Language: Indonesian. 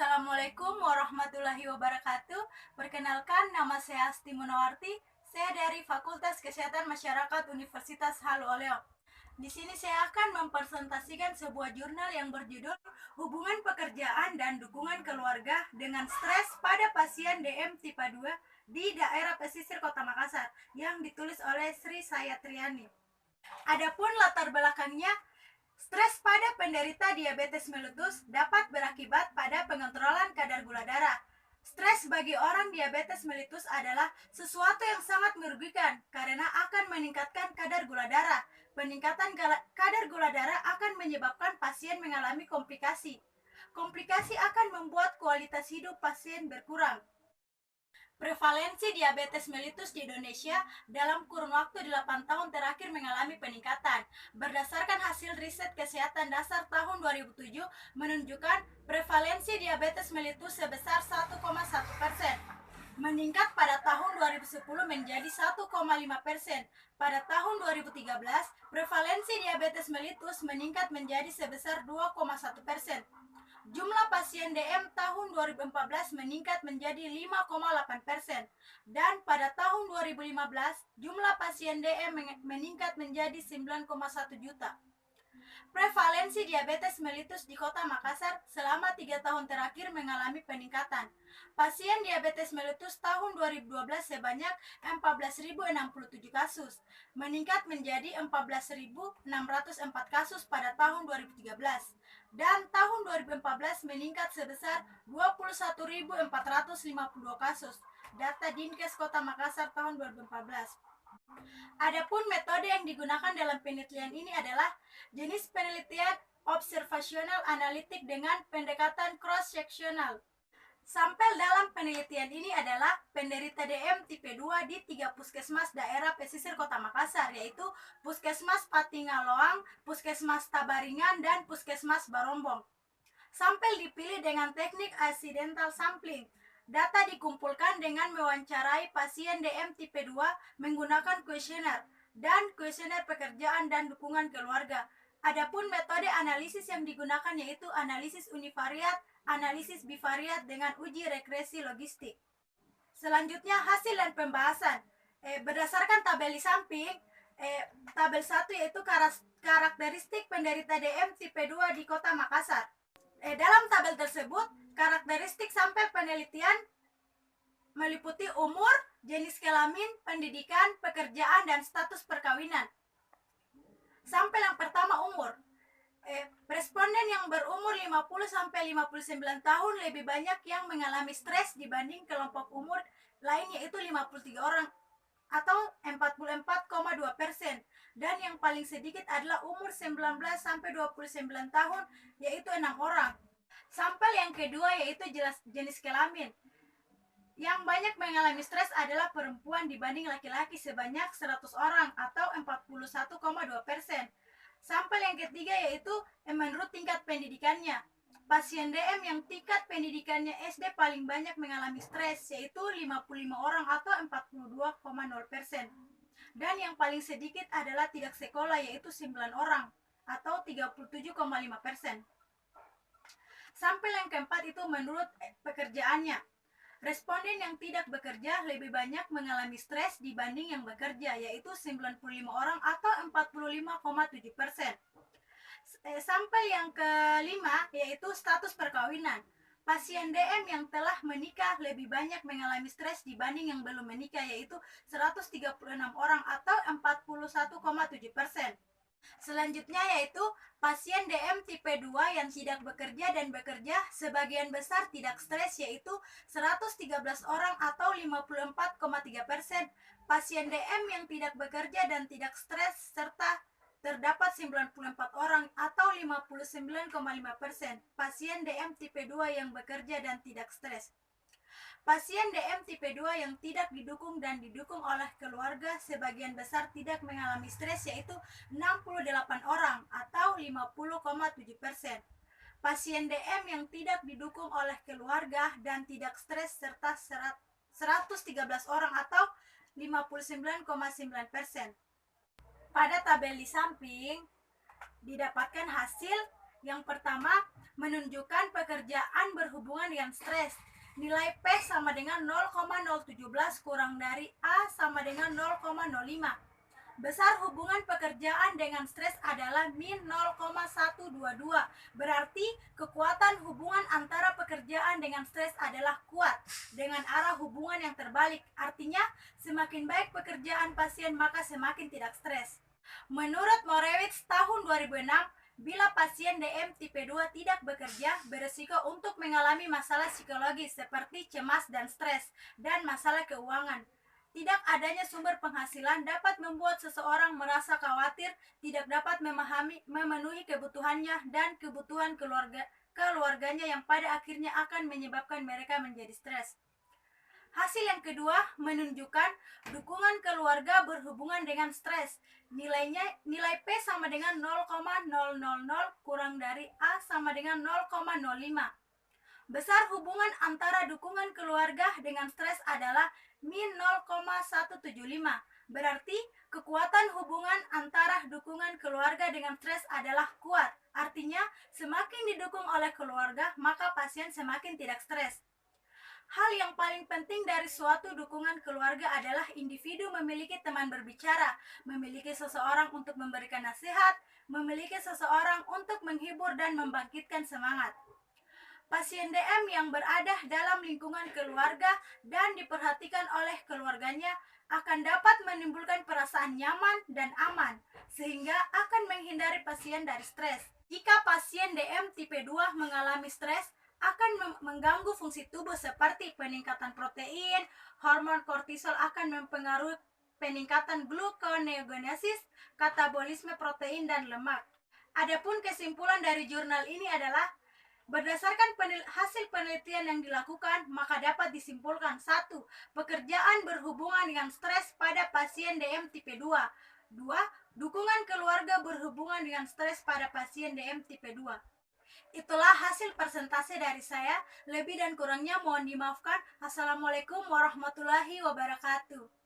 Assalamualaikum warahmatullahi wabarakatuh. Perkenalkan, nama saya Asti Munawarti. Saya dari Fakultas Kesehatan Masyarakat Universitas Halu Oleo. Di sini saya akan mempresentasikan sebuah jurnal yang berjudul Hubungan Pekerjaan dan Dukungan Keluarga dengan Stres pada Pasien DM Tipe 2 di daerah pesisir Kota Makassar yang ditulis oleh Sri Sayatriani. Adapun latar belakangnya, stres pada penderita diabetes mellitus dapat berakibat pada pengontrolan kadar gula darah. Stres bagi orang diabetes mellitus adalah sesuatu yang sangat merugikan karena akan meningkatkan kadar gula darah. Peningkatan kadar gula darah akan menyebabkan pasien mengalami komplikasi. Komplikasi akan membuat kualitas hidup pasien berkurang. Prevalensi diabetes mellitus di Indonesia dalam kurun waktu 8 tahun terakhir mengalami peningkatan. Berdasarkan hasil riset kesehatan dasar tahun 2007 menunjukkan prevalensi diabetes mellitus sebesar 1,1%. Meningkat pada tahun 2010 menjadi 1,5%. Pada tahun 2013, prevalensi diabetes mellitus meningkat menjadi sebesar 2,1%. Jumlah pasien DM tahun 2014 meningkat menjadi 5,8%, dan pada tahun 2015 jumlah pasien DM meningkat menjadi 9,1 juta. Prevalensi diabetes mellitus di Kota Makassar selama 3 tahun terakhir mengalami peningkatan. Pasien diabetes mellitus tahun 2012 sebanyak 14.067 kasus, meningkat menjadi 14.604 kasus pada tahun 2013. Dan tahun 2014 meningkat sebesar 21.452 kasus. Data Dinkes Kota Makassar tahun 2014. Adapun metode yang digunakan dalam penelitian ini adalah jenis penelitian observasional analitik dengan pendekatan cross-sectional. Sampel dalam penelitian ini adalah penderita DM tipe 2 di 3 puskesmas daerah pesisir Kota Makassar, yaitu Puskesmas Patingaloang, Puskesmas Tabaringan, dan Puskesmas Barombong. Sampel dipilih dengan teknik accidental sampling. Data dikumpulkan dengan mewawancarai pasien DM tipe 2 menggunakan kuesioner dan kuesioner pekerjaan dan dukungan keluarga. Adapun metode analisis yang digunakan yaitu analisis univariat, analisis bivariat dengan uji regresi logistik. Selanjutnya hasil dan pembahasan. Berdasarkan tabel di samping, tabel 1 yaitu karakteristik penderita DM tipe 2 di Kota Makassar. Dalam tabel tersebut, karakteristik sampel penelitian meliputi umur, jenis kelamin, pendidikan, pekerjaan, dan status perkawinan. Sampel yang pertama, umur. Responden yang berumur 50-59 tahun lebih banyak yang mengalami stres dibanding kelompok umur lain, yaitu 53 orang atau 44,2%, dan yang paling sedikit adalah umur 19-29 tahun, yaitu 6 orang. Sampel yang kedua yaitu jenis kelamin. Yang banyak mengalami stres adalah perempuan dibanding laki-laki sebanyak 100 orang atau 41,2%. Sampel yang ketiga yaitu menurut tingkat pendidikannya. Pasien DM yang tingkat pendidikannya SD paling banyak mengalami stres, yaitu 55 orang atau 42,0%. Dan yang paling sedikit adalah tidak sekolah, yaitu 9 orang atau 37,5%. Sampel yang keempat itu menurut pekerjaannya. Responden yang tidak bekerja lebih banyak mengalami stres dibanding yang bekerja, yaitu 95 orang atau 45,7%. Sampel yang kelima yaitu status perkawinan. Pasien DM yang telah menikah lebih banyak mengalami stres dibanding yang belum menikah, yaitu 136 orang atau 41,7%. Selanjutnya yaitu pasien DM tipe 2 yang tidak bekerja dan bekerja sebagian besar tidak stres, yaitu 113 orang atau 54,3%. Pasien DM yang tidak bekerja dan tidak stres serta terdapat 94 orang atau 59,5%. Pasien DM tipe 2 yang bekerja dan tidak stres. Pasien DM tipe 2 yang tidak didukung dan didukung oleh keluarga sebagian besar tidak mengalami stres, yaitu 68 orang atau 50,7%. Pasien DM yang tidak didukung oleh keluarga dan tidak stres serta 113 orang atau 59,9%. Pada tabel di samping didapatkan hasil Yang pertama, menunjukkan pekerjaan berhubungan dengan stres. Nilai P sama dengan 0,017 kurang dari A sama dengan 0,05. Besar hubungan pekerjaan dengan stres adalah min 0,122. Berarti kekuatan hubungan antara pekerjaan dengan stres adalah kuat dengan arah hubungan yang terbalik. Artinya, semakin baik pekerjaan pasien maka semakin tidak stres. Menurut Morewitz tahun 2006, bila pasien DM tipe 2 tidak bekerja, beresiko untuk mengalami masalah psikologis seperti cemas dan stres, dan masalah keuangan. Tidak adanya sumber penghasilan dapat membuat seseorang merasa khawatir, tidak dapat memenuhi kebutuhannya dan kebutuhan keluarganya yang pada akhirnya akan menyebabkan mereka menjadi stres. Hasil yang kedua menunjukkan dukungan keluarga berhubungan dengan stres. Nilai P sama dengan 0,000 kurang dari A sama dengan 0,05. Besar hubungan antara dukungan keluarga dengan stres adalah min 0,175. Berarti kekuatan hubungan antara dukungan keluarga dengan stres adalah kuat. Artinya, semakin didukung oleh keluarga, maka pasien semakin tidak stres. Hal yang paling penting dari suatu dukungan keluarga adalah individu memiliki teman berbicara, memiliki seseorang untuk memberikan nasihat, memiliki seseorang untuk menghibur dan membangkitkan semangat. Pasien DM yang berada dalam lingkungan keluarga dan diperhatikan oleh keluarganya akan dapat menimbulkan perasaan nyaman dan aman, sehingga akan menghindari pasien dari stres. Jika pasien DM tipe 2 mengalami stres, akan mengganggu fungsi tubuh seperti peningkatan protein, hormon kortisol akan mempengaruhi peningkatan gluconeogenesis, katabolisme protein dan lemak. Adapun kesimpulan dari jurnal ini adalah berdasarkan hasil penelitian yang dilakukan, maka dapat disimpulkan 1. Pekerjaan berhubungan dengan stres pada pasien DM tipe 2. 2. Dukungan keluarga berhubungan dengan stres pada pasien DM tipe 2. Itulah hasil persentase dari saya. Lebih dan kurangnya mohon dimaafkan. Assalamualaikum warahmatullahi wabarakatuh.